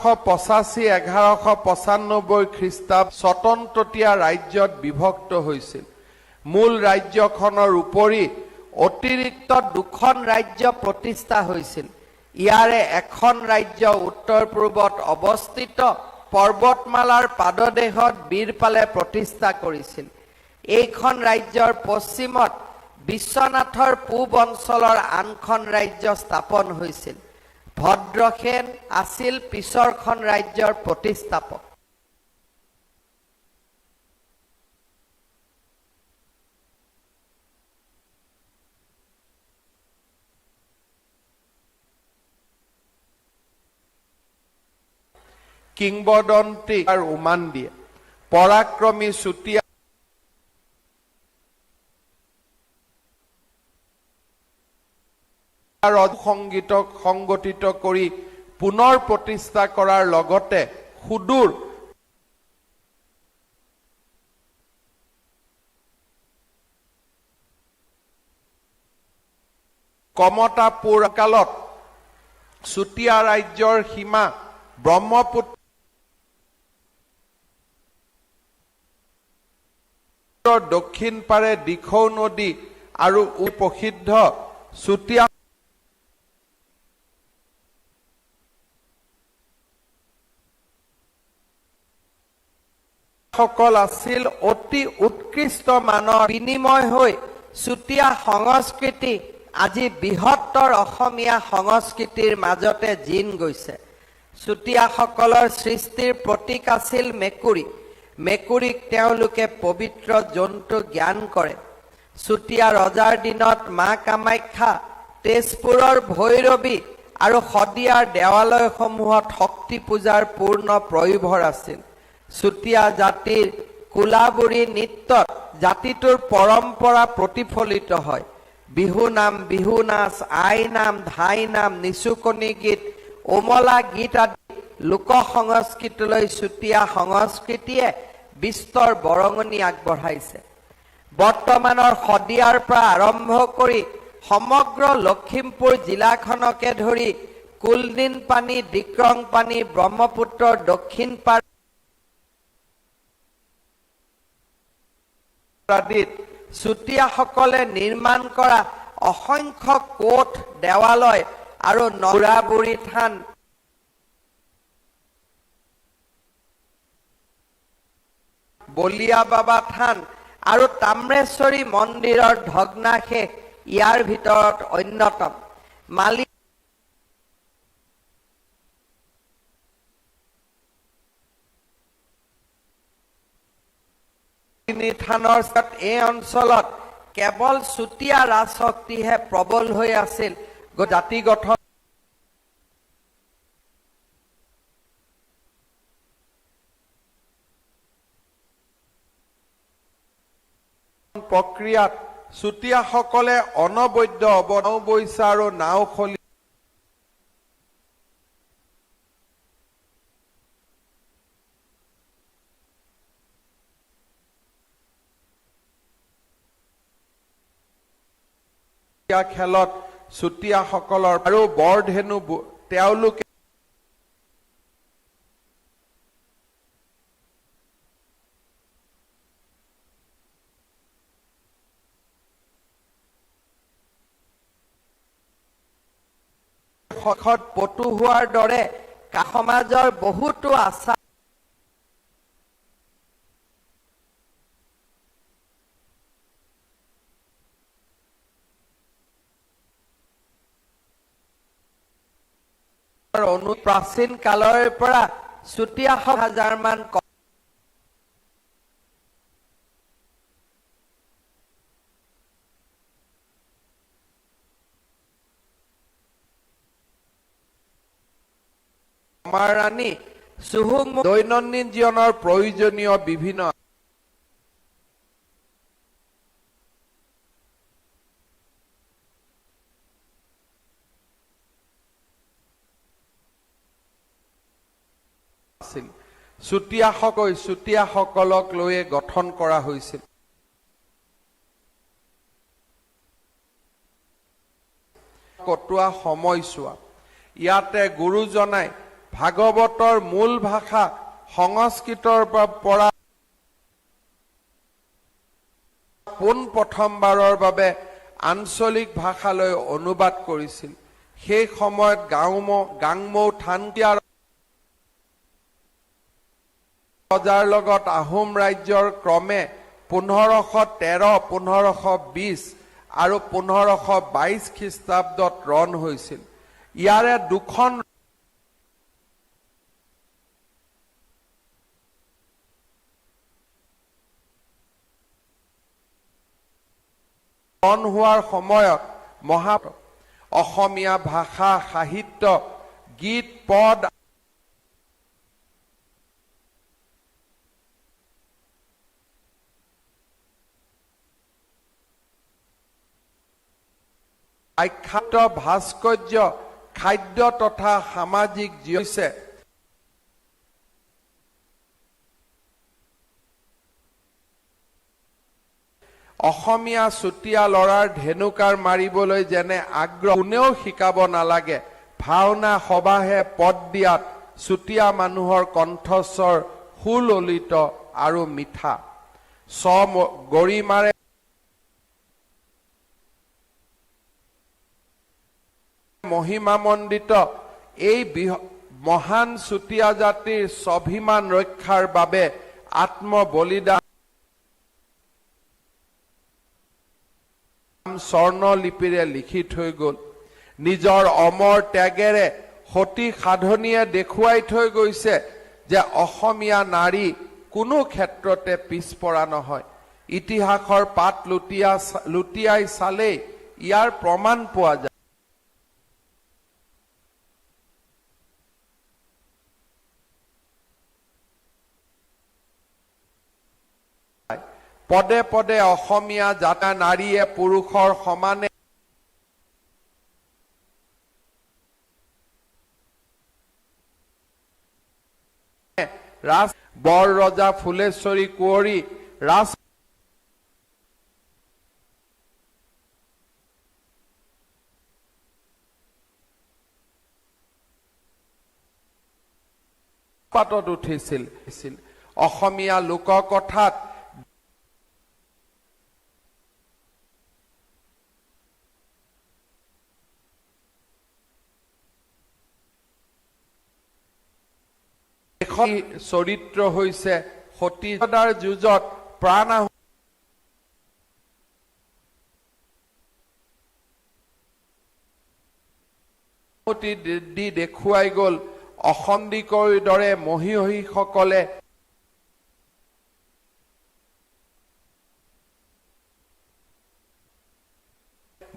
1185 খ্ৰীষ্টাব্দ স্বতন্ত্ৰতীয়া ৰাজ্যত বিভক্ত হৈছিল। মূল ৰাজ্যখনৰ উপৰি অতিৰিক্ত দুখন ৰাজ্য প্ৰতিষ্ঠা হৈছিল। ইয়াৰে এখন ৰাজ্য উত্তৰ পূৰ্বত অৱস্থিত পৰ্বতমালাৰ পাদদেশত বীৰপালে প্ৰতিষ্ঠা কৰিছিল। এইখন ৰাজ্যৰ পশ্চিমত বিশ্বনাথৰ পূব অঞ্চলৰ আনখন ৰাজ্য স্থাপন হৈছিল। ভদ্ৰসেন আছিল পিছৰখন ৰাজ্যৰ প্ৰতিষ্ঠাপক। কিংবদন্তি আৰু উমান দিয়ে পৰাক্ৰমী চুতীয়া সংগীতক সংগঠিত কৰি পুনৰ প্ৰতিষ্ঠা কৰাৰ লগতে সুদূৰ কমতাপুৰ কালত চুতীয়া ৰাজ্যৰ সীমা ব্ৰহ্মপুত্ৰ দক্ষিণ পাৰে দিখৌ নদী আৰু প্ৰসিদ্ধ চুতীয়া সকল আছিল অতি উৎকৃষ্ট মানৰ বিনিময় হৈ চুতীয়া সংস্কৃতি আজি বৃহত্তৰ অসমীয়া সংস্কৃতিৰ মাজতে জিন গৈছে। চুতীয়াসকলৰ সৃষ্টিৰ প্ৰতীক আছিল মেকুৰী। মেকুৰীক তেওঁলোকে পবিত্ৰ জন্তু জ্ঞান কৰে। চুতীয়া ৰজাৰ দিনত মা কামাখ্যা, তেজপুৰৰ ভৈৰৱী আৰু শদিয়াৰ দেৱালয়সমূহত শক্তি পূজাৰ পূৰ্ণ প্ৰয়োভৰ আছিল। চুতীয়া জাতিৰ কোলাবুৰী নৃত্যত জাতিটোৰ পৰম্পৰা প্ৰতিফলিত হয়। বিহু নাম, বিহু নাচ, আই নাম, ধাই নাম, নিচুকনি গীত, উমলা গীত আদি লোক সংস্কৃতিলৈ চুতীয়া সংস্কৃতিয়ে বিস্তৰ বৰঙণি আগবঢ়াইছে। বৰ্তমানৰ শদিয়াৰ পৰা আৰম্ভ কৰি সমগ্ৰ লখিমপুৰ জিলাখনকে ধৰি কুলদিন পানী, ডিক্ৰং পানী, ব্ৰহ্মপুত্ৰৰ দক্ষিণ পাৰ আদিত চুতীয়াসকলে নিৰ্মাণ কৰা অসংখ্য কোঠ, দেৱালয় আৰু নৰাবুৰী থান বলিয়া বাবা থান আৰু তাম্ৰেশ্বৰী মন্দিৰৰ ভগ্নাশেষ ইয়াৰ ভিতৰত অন্যতম। মালি থানৰ এই অঞ্চলত কেৱল চুতীয়া ৰাজশক্তিহে প্ৰবল হৈ আছিল। জাতি গঠন প্ৰক্ৰিয়াত চুতীয়াসকলে অনবদ্য অৱবৈচা আৰু নাওখলি খেলত চুতীয়াসকলৰ আৰু বৰধেনু তেওঁলোকে পটু হোৱাৰ দৰে সমাজৰ বহুতো আচাৰ প্ৰাচীন কালৰ পৰা চুতীয়া হাজাৰমান ৰাণী চুহুং দৈনন্দিন জীৱনৰ প্ৰয়োজনীয় বিভিন্ন চুতীয়াসকলক লৈয়ে গঠন কৰা হৈছিল। কটোৱা সময়ছোৱা ইয়াতে গুৰুজনাই ভাগৱতৰ মূল ভাষা সংস্কৃতৰ পৰা পোন প্ৰথমবাৰৰ বাবে আঞ্চলিক ভাষালৈ অনুবাদ কৰিছিল। সেই সময়ত গাংমৌ থানকিয়া ৰজাৰ লগত আহোম ৰাজ্যৰ ক্ৰমে 1513, 1520 আৰু 1522 খ্ৰীষ্টাব্দত ৰণ হৈছিল। ইয়াৰে দুখন ৰণ হোৱাৰ সময়ত অসমীয়া ভাষা, সাহিত্য, গীত, পদ আখ্যাত ভাস্কৰ্য, খাদ্য তথা সামাজিক হৈছে অসমীয়া চুতীয়া ল'ৰাৰ ধেনুকাৰ মাৰিবলৈ যেনে আগ্ৰহ কোনেও শিকাব নালাগে। ভাওনা সবাহে পদ দিয়াত চুতীয়া মানুহৰ কণ্ঠস্বৰ সুললিত আৰু মিঠা। গৰিমাৰে মহিমামণ্ডিত এই মহান চুতীয়া জাতিৰ স্বাভিমান ৰক্ষাৰ বাবে আত্মবলিদান স্বৰ্ণলিপিৰে লিখি থৈ গ'ল। নিজৰ অমৰ ত্যাগেৰে সতী সাধনীয়ে দেখুৱাই থৈ গৈছে যে অসমীয়া নাৰী কোনো ক্ষেত্ৰতে পিছপৰা নহয়। ইতিহাসৰ পাত লুটিয়াই চালেই ইয়াৰ প্ৰমাণ পোৱা যায়। পদে পদে অসমীয়া জাতা নাৰীয়ে পুৰুষৰ সমানে বৰ ৰজা ফুলেশ্বৰী কুঁৱৰী পাতত উঠিছিল। অসমীয়া লোককথাত চৰিত্ৰ হৈছে সতীদাৰ যুঁজত প্ৰাণ আহুতি দি দেখুৱাই গ'ল। অসন্দিকৰ দৰে মহীয়সীসকলে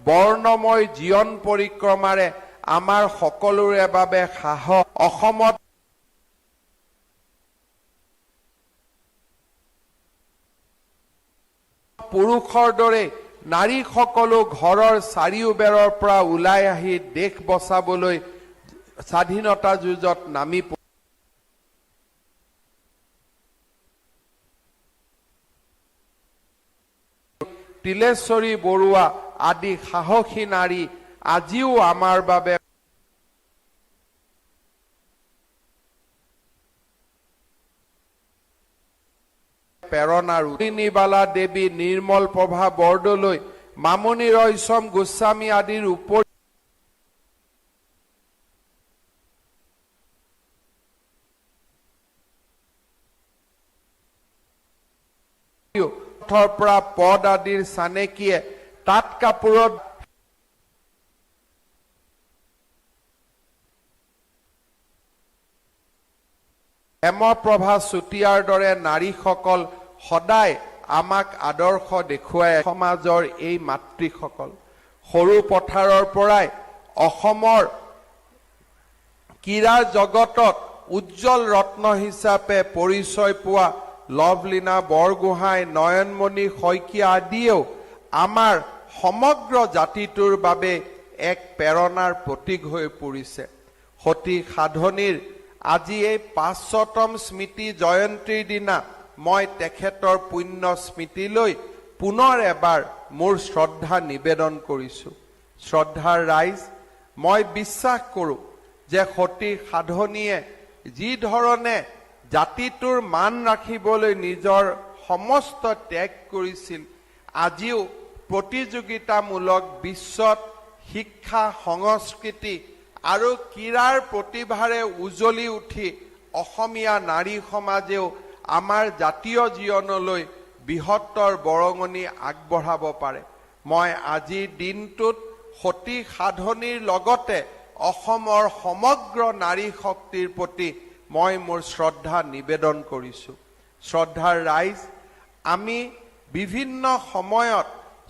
বৰ্ণময় জীৱন পৰিক্ৰমাৰে আমাৰ সকলোৰে বাবে সাহস। অসমত পুৰুষৰ দৰে নাৰীসকলো ঘৰৰ চাৰিওবেৰৰ পৰা ওলাই আহি দেশ বচাবলৈ স্বাধীনতা যুঁজত নামি তিলেশ্বৰী বৰুৱা আদি সাহসী নাৰী আজিও আমাৰ বাবে প্ৰেৰণা। ৰুক্মিণীবালা দেৱী, নিৰ্মল প্ৰভা বৰদলৈ, মামণি ৰয়ছম গোস্বামী আদিৰ উপৰি পৰা পদ আদিৰ চানেকিয়ে তাঁত কাপোৰত হেমপ্ৰভা চুতীয়াৰ দৰে নাৰীসকল সদায় আমাক আদৰ্শ দেখুৱাই। সমাজৰ এই মাতৃসকল সৰু পথাৰৰ পৰাই অসমৰ ক্ৰীড়া জগতত উজ্জ্বল ৰত্ন হিচাপে পৰিচয় পোৱা লভলীনা বৰগোহাঁই, নয়নমণি শইকীয়া আদিয়েও আমাৰ সমগ্ৰ জাতিটোৰ বাবে এক প্ৰেৰণাৰ প্ৰতীক হৈ পৰিছে। সতী সাধনীৰ আজি এই 500তম স্মৃতি জয়ন্তীৰ দিনা মই তেখেতৰ পুণ্য স্মৃতিলৈ পুনৰ এবাৰ মোৰ শ্ৰদ্ধা নিবেদন কৰিছোঁ। শ্ৰদ্ধাৰ ৰাইজ, মই বিশ্বাস কৰোঁ যে সতী সাধনীয়ে যি ধৰণে জাতিটোৰ মান ৰাখিবলৈ নিজৰ সমস্ত ত্যাগ কৰিছিল, আজিও প্ৰতিযোগিতামূলক বিশ্বত শিক্ষা, সংস্কৃতি আৰু ক্ৰীড়াৰ প্ৰতিভাৰে উজ্বলি উঠি অসমীয়া নাৰী সমাজেও আমাৰ জাতীয় জীৱনলৈ বৃহত্তৰ বৰঙণি আগবঢ়াব পাৰে। মই আজিৰ দিনটোত সতী সাধনীৰ লগতে অসমৰ সমগ্ৰ নাৰী শক্তিৰ প্ৰতি মই মোৰ শ্ৰদ্ধা নিবেদন কৰিছোঁ। শ্ৰদ্ধাৰ ৰাইজ, আমি বিভিন্ন সময়ত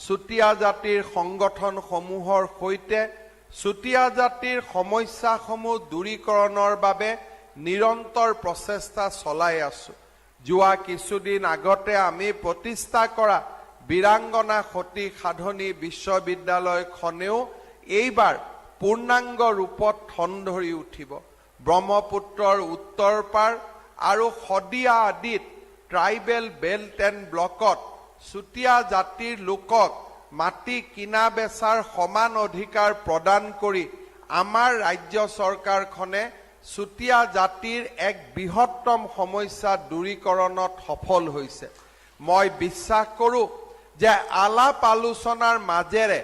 চুতীয়া জাতিৰ সংগঠনসমূহৰ সৈতে চুতীয়া জাতিৰ সমস্যাসমূহ দূৰীকৰণৰ বাবে নিৰন্তৰ প্ৰচেষ্টা চলাই আছোঁ। যোৱা কিছুদিন আগতে আমি প্ৰতিষ্ঠা কৰা বীৰাংগনা সতী সাধনী বিশ্ববিদ্যালয়খনেও এইবাৰ পূৰ্ণাংগ ৰূপত ঠন ধৰি উঠিব। ব্ৰহ্মপুত্ৰৰ উত্তৰ পাৰ আৰু শদিয়া আদিত ট্ৰাইবেল বেল্ট এণ্ড ব্লকত চুতীয়া জাতিৰ লোকক মাটি কিনা বেচাৰ সমান অধিকাৰ প্ৰদান কৰি আমাৰ ৰাজ্য চৰকাৰখনে চুতীয়া জাতিৰ এক বৃহত্তম সমস্যা দূৰীকৰণত সফল হৈছে। মই বিশ্বাস কৰোঁ যে আলাপ আলোচনাৰ মাজেৰে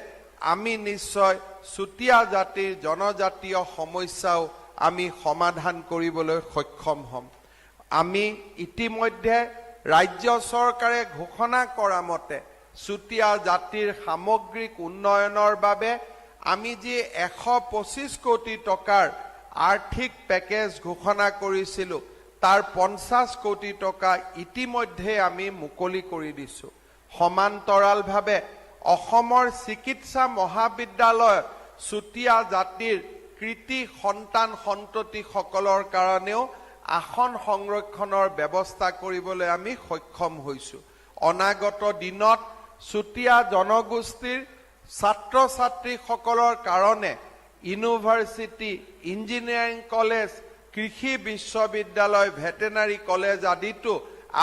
আমি নিশ্চয় চুতীয়া জাতিৰ জনজাতীয় সমস্যাও আমি সমাধান কৰিবলৈ সক্ষম হ'ম। আমি ইতিমধ্যে ৰাজ্য চৰকাৰে ঘোষণা কৰা মতে চুতীয়া জাতিৰ সামগ্ৰিক উন্নয়নৰ বাবে আমি যি 125 কোটি টকাৰ আৰ্থিক পেকেজ ঘোষণা কৰিছিলোঁ, তাৰ 50 কোটি টকা ইতিমধ্যে আমি মুকলি কৰি দিছোঁ। সমান্তৰালভাৱে অসমৰ চিকিৎসা মহাবিদ্যালয়ত চুতীয়া জাতিৰ কৃতি সন্তান সন্ততিসকলৰ কাৰণেও আসন সংৰক্ষণৰ ব্যৱস্থা কৰিবলৈ আমি সক্ষম হৈছোঁ। অনাগত দিনত চুতীয়া জনগোষ্ঠীৰ ছাত্ৰ ছাত্ৰীসকলৰ কাৰণে ইউনিভাৰ্চিটি, ইঞ্জিনিয়াৰিং কলেজ, কৃষি বিশ্ববিদ্যালয়, ভেটেনাৰী কলেজ আদিতো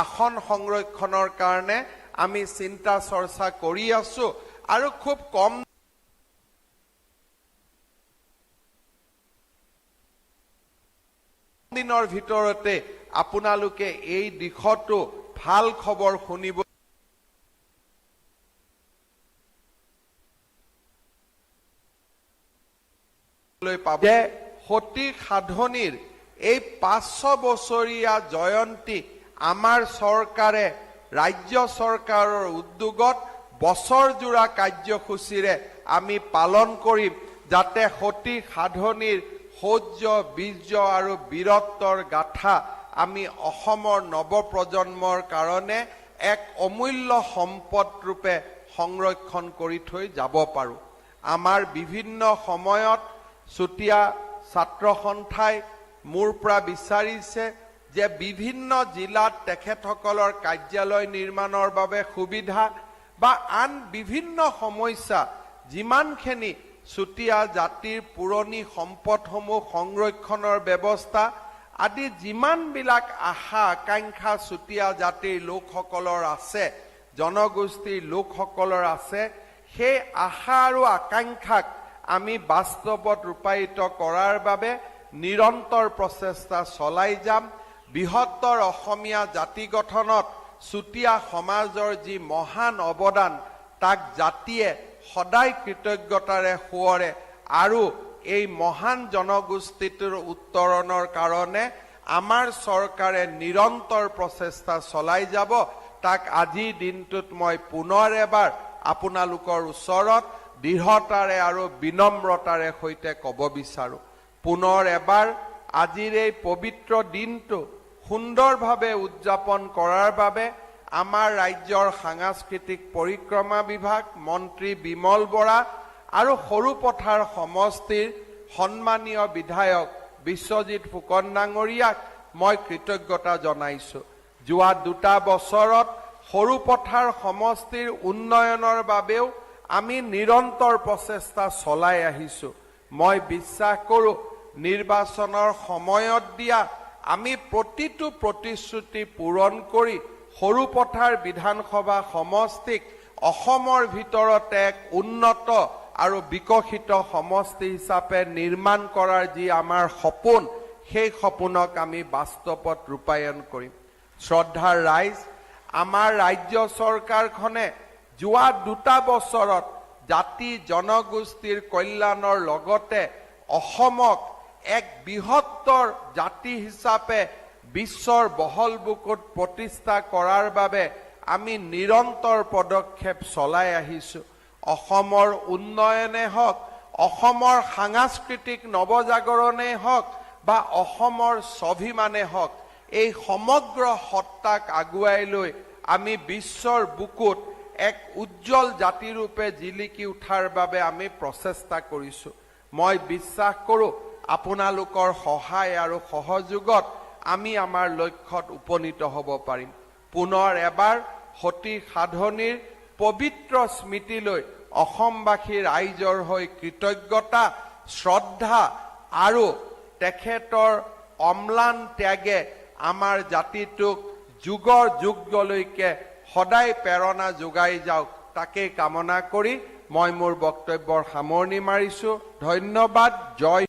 আসন সংৰক্ষণৰ কাৰণে আমি চিন্তা চৰ্চা কৰি আছোঁ আৰু খুব কম দিনৰ ভিতৰতে আপোনালোকে এই দিশতো ভাল খবৰ শুনিব যে সতী সাধনীৰ এই 500 বছৰীয়া জয়ন্তী আমাৰ চৰকাৰে ৰাজ্য চৰকাৰৰ উদ্যোগত বছৰজোৰা কাৰ্যসূচীৰে আমি পালন কৰিম, যাতে সতী সাধনীৰ শৌৰ্য, বীৰ্য আৰু বীৰত্বৰ গাথা আমি অসমৰ নৱপ্ৰজন্মৰ কাৰণে এক অমূল্য সম্পদ ৰূপে সংৰক্ষণ কৰি থৈ যাব পাৰোঁ। আমাৰ বিভিন্ন সময়ত চুতীয়া ছাত্ৰ সন্থাই মোৰ পৰা বিচাৰিছে যে বিভিন্ন জিলাত তেখেতসকলৰ কাৰ্যালয় নিৰ্মাণৰ বাবে সুবিধা বা আন বিভিন্ন সমস্যা, যিমানখিনি চুতীয়া জাতিৰ পুৰণি সম্পদসমূহ সংৰক্ষণৰ ব্যৱস্থা আদি যিমানবিলাক আশা আকাংক্ষা চুতীয়া জাতিৰ লোকসকলৰ আছে, জনগোষ্ঠীৰ লোকসকলৰ আছে, সেই আশা আৰু আকাংক্ষাক আমি বাস্তৱত ৰূপায়িত কৰাৰ বাবে নিৰন্তৰ প্ৰচেষ্টা চলাই যাম। বৃহত্তৰ অসমীয়া জাতি গঠনত চুতীয়া সমাজৰ যি মহান অৱদান, তাক জাতিয়ে সদায় কৃতজ্ঞতাৰে সোঁৱৰে আৰু এই মহান জনগোষ্ঠীটোৰ উত্তৰণৰ কাৰণে আমাৰ চৰকাৰে নিৰন্তৰ প্ৰচেষ্টা চলাই যাব। তাক আজিৰ দিনটোত মই পুনৰ এবাৰ আপোনালোকৰ ওচৰত দৃঢ়তাৰে আৰু বিনম্ৰতাৰে সৈতে ক'ব বিচাৰোঁ। পুনৰ এবাৰ আজিৰ এই পবিত্ৰ দিনটো সুন্দৰভাৱে উদযাপন কৰাৰ বাবে আমাৰ ৰাজ্যৰ সাংস্কৃতিক পৰিক্ৰমা বিভাগ মন্ত্ৰী বিমল বৰা আৰু সৰুপথাৰ সমষ্টিৰ সন্মানীয় বিধায়ক বিশ্বজিৎ ফুকন ডাঙৰীয়াক মই কৃতজ্ঞতা জনাইছোঁ। যোৱা 2 বছৰত সৰুপথাৰ সমষ্টিৰ উন্নয়নৰ বাবেও আমি নিৰন্তৰ প্ৰচেষ্টা চলাই আহিছোঁ। মই বিশ্বাস কৰোঁ নিৰ্বাচনৰ সময়ত দিয়া আমি প্ৰতিটো প্ৰতিশ্ৰুতি পূৰণ কৰি সৰুপথাৰ বিধানসভা সমষ্টিক অসমৰ ভিতৰতে এক উন্নত আৰু বিকশিত সমষ্টি হিচাপে নিৰ্মাণ কৰাৰ যি আমাৰ সপোন, সেই সপোনক আমি বাস্তৱত ৰূপায়ণ কৰিম। শ্ৰদ্ধাৰ ৰাইজ, আমাৰ ৰাজ্য চৰকাৰখনে যোৱা 2 বছৰত জাতি জনগোষ্ঠীৰ কল্যাণৰ লগতে অসমক এক বৃহত্তৰ জাতি হিচাপে বিশ্বৰ বহল বুকুত প্ৰতিষ্ঠা কৰাৰ বাবে আমি নিৰন্তৰ পদক্ষেপ চলাই আহিছোঁ। অসমৰ উন্নয়নে হওক, অসমৰ সাংস্কৃতিক নৱজাগৰণেই হওক বা অসমৰ স্বাভিমানে হওক, এই সমগ্ৰ সত্তাক আগুৱাই লৈ আমি বিশ্বৰ বুকুত এক উজ্জ্বল জাতিৰূপে জিলিকি উঠাৰ বাবে আমি প্ৰচেষ্টা কৰিছোঁ। মই বিশ্বাস কৰোঁ আপোনালোকৰ সহায় আৰু সহযোগত আমি আমাৰ লক্ষ্যত উপনীত হ'ব পাৰিম। পুনৰ এবাৰ সতী সাধনীৰ পবিত্ৰ স্মৃতিলৈ অসমবাসী ৰাইজৰ হৈ কৃতজ্ঞতা, শ্ৰদ্ধা আৰু তেখেতৰ অম্লান ত্যাগে আমাৰ জাতিটোক যুগৰ যুগলৈকে সদায় প্ৰেৰণা যোগাই যাওক, তাকে কামনা কৰি মই মোৰ বক্তব্যৰ সামৰণি মাৰিছোঁ। ধন্যবাদ। জয়